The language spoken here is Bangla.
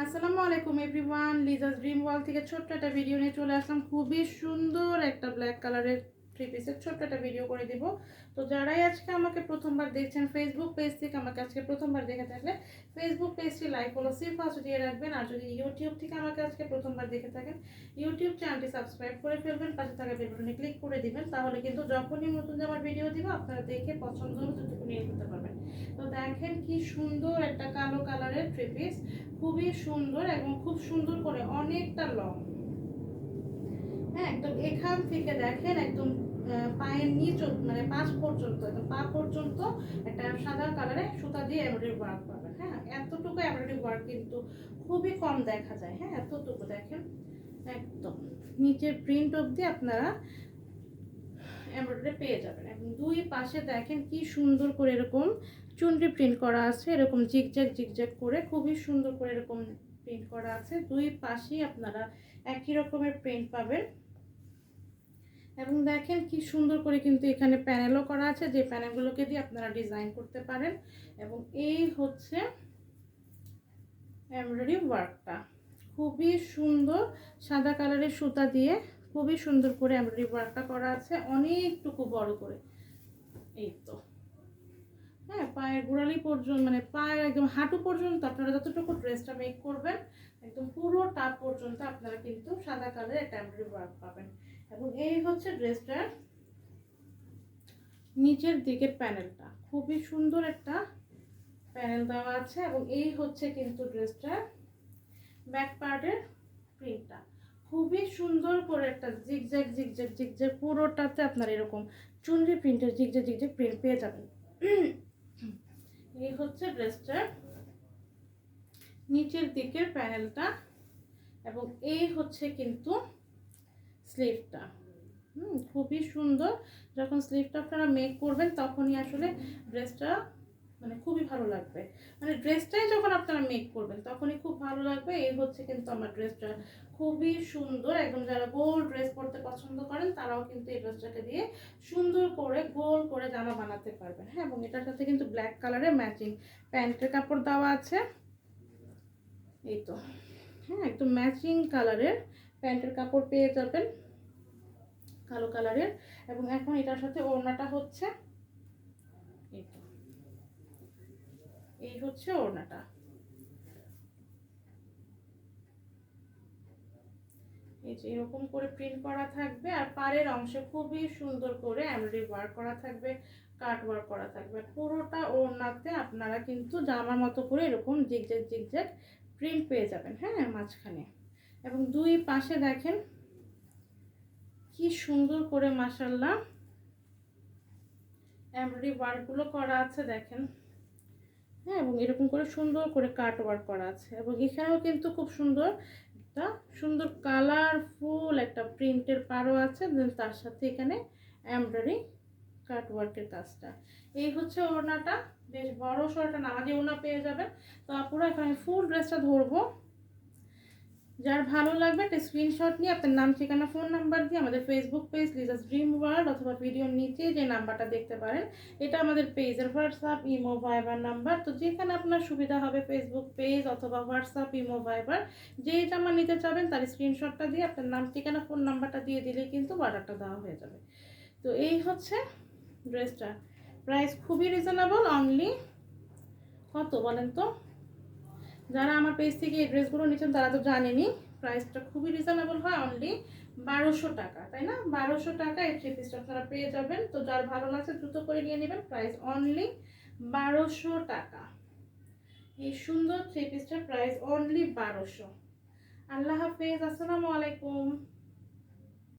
আসসালামু আলাইকুম এভরিওয়ান, লিজাস ড্রিম ওয়ার্ল্ড থেকে ছোট্ট একটা ভিডিও নিয়ে চলে আসলাম। খুবই সুন্দর একটা ব্ল্যাক কালারের থ্রি পিসের ছোট্ট একটা ভিডিও করে দিব। তো যারাই আজকে আমাকে প্রথমবার দেখছেন ফেসবুক পেজ থেকে, আমাকে আজকে প্রথমবার দেখে থাকলে ফেসবুক পেজটি লাইক ফলো ফার্স্ট দিয়ে রাখবেন। আর যদি ইউটিউব থেকে আমাকে আজকে প্রথমবার দেখে থাকেন, ইউটিউব চ্যানেলটি সাবস্ক্রাইব করে ফেলবেন, পাশে থাকা বেল বাটনে ক্লিক করে দিবেন। তাহলে কিন্তু যখনই নতুন আমার ভিডিও দিব আপনারা দেখে পছন্দ হবে যতটুকু নিয়ে নিতে পারবেন। তো দেখেন কি সুন্দর একটা কালো কালারের থ্রি পিস, খুবই সুন্দর এবং খুব সুন্দর করে অনেকটা লং। হ্যাঁ, একদম এখান থেকে দেখেন একদম পায়ের নিচ মানে পাঁচ পর্যন্ত, একদম পা পর্যন্ত একটা সাদা কালারে সুতা দিয়ে এমব্রয়ডারি ওয়ার্ক পাবেন। হ্যাঁ, এতটুকু এমব্রয়ডারি ওয়ার্ক কিন্তু খুবই কম দেখা যায়। হ্যাঁ, এতটুকু দেখেন একদম নিচের প্রিন্ট অবধি আপনারা এমব্রয়ডারি পেয়ে যাবেন। এবং দুই পাশে দেখেন কি সুন্দর করে এরকম চুনরি প্রিন্ট করা আছে, এরকম জিগজ্যাগ জিগজ্যাগ করে খুবই সুন্দর করে এরকম প্রিন্ট করা আছে। দুই পাশেই আপনারা একই রকমের প্রিন্ট পাবেন। এবং দেখেন কি সুন্দর করে কিন্তু এখানে প্যানেলও করা আছে, যে প্যানেলগুলোকে দিয়ে আপনারা ডিজাইন করতে পারেন। এবং এই হচ্ছে এমব্রয়ডারি ওয়ার্কটা, খুবই সুন্দর সাদা কালারের সুতা দিয়ে খুবই সুন্দর করে এমব্রয়ডারি ওয়ার্কটা করা আছে, অনেকটুকু বড় করে। এই তো হ্যাঁ, পায়ের গোড়ালি পর্যন্ত মানে পায়ের একদম হাঁটু পর্যন্ত আপনারা যতটুকু ড্রেসটা মেক করবেন একদম পুরো টাপ পর্যন্ত আপনারা কিন্তু সাদা কালারের একটা এমব্রয়ডারি ওয়ার্ক পাবেন। এবং এই হচ্ছে ড্রেসটার নিচের দিকের প্যানেলটা, খুবই সুন্দর একটা প্যানেল দেওয়া আছে। এবং এই হচ্ছে কিন্তু ড্রেসটার ব্যাক পার্টের প্রিন্টটা, খুবই সুন্দর করে একটা জিগজ্যাগ জিগজ্যাগ জিগজ্যাগ পুরোটাতে আপনার এরকম চুনরি প্রিন্টের জিগজ্যাগ জিগজ্যাগ প্রিন্ট পেয়ে যাবেন। এই হচ্ছে ড্রেসটার নিচের দিকের প্যানেলটা। এবং এই হচ্ছে কিন্তু স্লিভটা। খুবই সুন্দর। যখন স্লিভটা আপনারা মেক করবেন তখনই আসলে ড্রেসটা মানে খুবই ভালো লাগবে, মানে ড্রেসটাই যখন আপনারা মেক করবেন তখনই খুব ভালো লাগবে। এই হচ্ছে কিন্তু আমার ড্রেসটা খুবই সুন্দর। একদম যারা গোল ড্রেস পরতে পছন্দ করেন তারাও কিন্তু এই ড্রেসটাকে দিয়ে সুন্দর করে গোল করে জামা বানাতে পারবেন। হ্যাঁ, এবং এটার সাথে কিন্তু ব্ল্যাক কালারের ম্যাচিং প্যান্টের কাপড় দেওয়া আছে। এই তো হ্যাঁ, একদম ম্যাচিং কালারের প্যান্টের কাপড় পেয়ে যাবেন কালো কালারের। এবং এখন এটার সাথে ওড়নাটা হচ্ছে এই তো, এই হচ্ছে ওড়নাটা। এই যে এরকম করে প্রিন্ট করা থাকবে, আর পাড়ের অংশে খুবই সুন্দর করে এমব্রয়ডারি ওয়ার্ক করা থাকবে, কাট ওয়ার্ক করা থাকবে। পুরোটা ওড়নাতে আপনারা কিন্তু জামার মতো করে এরকম জিগজ্যাগ জিগজ্যাগ প্রিন্ট পেয়ে যাবেন। হ্যাঁ, মাঝখানে এবং দুই পাশে দেখেন কি সুন্দর করে মাশাআল্লাহ এমব্রয়ডারি ওয়ার্কগুলো করা আছে দেখেন। হ্যাঁ, এবং এরকম করে সুন্দর করে কাট ওয়ার্ক করা আছে। এবং এখানেও কিন্তু খুব সুন্দর একটা সুন্দর কালারফুল একটা প্রিন্টের পাড়ও আছে, দেন তার সাথে এখানে এমব্রয়ডারি কাট ওয়ার্কের কাজটা। এই হচ্ছে ওড়নাটা, বেশ বড় সড়টা নামাজি ওড়না পেয়ে যাবেন। তো পুরো এখানে ফুল ড্রেসটা ধরবো। যার ভালো লাগবে একটা স্ক্রিনশট নিয়ে আপনার নাম, ঠিকানা, ফোন নাম্বার দিয়ে আমাদের Facebook page Liza's dream world অথবা ভিডিওর নিচে যে নাম্বারটা দেখতে পারেন এটা আমাদের পেজের হোয়াটসঅ্যাপ ইমো ভাইবার নাম্বার। তো যেখানে আপনার সুবিধা হবে ফেসবুক পেজ অথবা হোয়াটসঅ্যাপ ইমো ভাইবার যেই জামা নিতে চাবেন তার স্ক্রিনশটটা দিয়ে আপনার নাম, ঠিকানা, ফোন নাম্বারটা দিয়ে দিলেই কিন্তু অর্ডারটা দেওয়া হয়ে যাবে। তো এই হচ্ছে ড্রেসটা, প্রাইস খুবই রিজনেবল, অনলি কত বলেন তো? যারা আমার পেজ থেকে এই ড্রেসগুলো নিচ্ছেন তারা তো জানেনই প্রাইসটা খুবই রিজনেবল হয়, অনলি 1200 টাকা, তাই না? 1200 টাকা এই থ্রি পিসটা আপনারা পেয়ে যাবেন। তো যার ভালো লাগছে দ্রুত করে নিয়ে নেবেন, প্রাইস অনলি 1200 টাকা। এই সুন্দর থ্রি পিসটার প্রাইস অনলি 1200। আল্লাহ হাফেজ, আসসালামু আলাইকুম।